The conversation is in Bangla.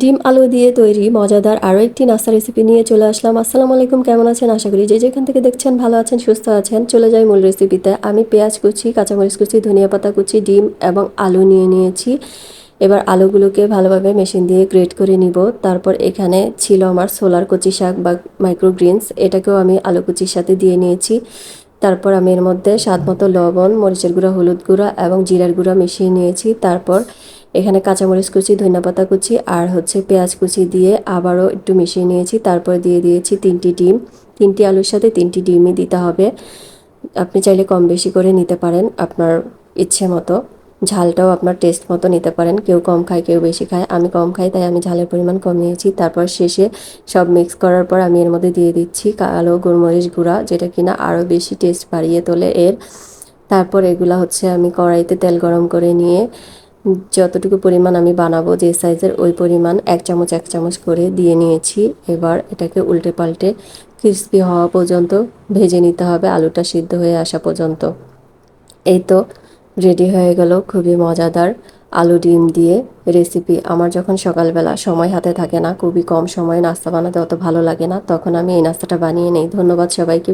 ডিম আলু দিয়ে তৈরি মজাদার আরও একটি নাস্তা রেসিপি নিয়ে চলে আসলাম। আসসালামু আলাইকুম, কেমন আছেন? আশা করি যে যেখান থেকে দেখছেন ভালো আছেন, সুস্থ আছেন। চলে যাই মূল রেসিপিতে। আমি পেঁয়াজ কুচি, কাঁচামরিচ কুচি, ধনিয়া পাতা কুচি, ডিম এবং আলু নিয়ে নিয়েছি। এবার আলুগুলোকে ভালোভাবে মেশিন দিয়ে গ্রেট করে নিব। তারপর এখানে ছিল আমার সোলার কচি শাক বা মাইক্রোগ্রিনস, এটাকেও আমি আলু কুচির সাথে দিয়ে নিয়েছি। তারপর আমি এর মধ্যে স্বাদ মতো লবণ, মরিচের গুঁড়া, হলুদ গুঁড়া এবং জিরার গুঁড়া মিশিয়ে নিয়েছি। তারপর এখানে কাঁচামরিচ কুচি, ধনিয়াপাতা কুচি আর পেঁয়াজ কুচি দিয়ে আবারও একটু মিশিয়ে নিয়েছি। তারপর দিয়ে দিয়েছি 3টি ডিম। 3টি আলুর সাথে 3টি ডিমই দিতে হবে। আপনি চাইলে কম বেশি করে নিতে পারেন আপনার ইচ্ছে মতো। ঝালটাও আপনার টেস্ট মতো নিতে পারেন। কেউ কম খায়, কেউ বেশি খায়। আমি কম খাই, তাই আমি ঝালের পরিমাণ কম নিয়েছি। তারপর শেষে সব মিক্স করার পর আমি এর মধ্যে দিয়ে দিচ্ছি কালো গোলমরিচ গুঁড়া, যেটা কিনা আরও বেশি টেস্ট বাড়িয়ে তোলে এর। তারপর এগুলা আমি কড়াইতে তেল গরম করে নিয়ে যতটুকু পরিমাণ আমি বানাবো, যে সাইজের, ওই পরিমাণ 1 চামচ করে দিয়ে নিয়েছি। এবার এটাকে উল্টে পাল্টে ক্রিস্পি হওয়া পর্যন্ত ভেজে নিতে হবে, আলুটা সিদ্ধ হয়ে আসা পর্যন্ত। এই তো রেডি হয়ে গেল খুবই মজাদার আলু ডিম দিয়ে রেসিপি। আমার যখন সকালবেলা সময় হাতে থাকে না, খুবই কম সময়ে নাস্তা বানাতে অত ভালো লাগে না, তখন আমি এই নাস্তাটা বানিয়ে নেই। ধন্যবাদ সবাইকে।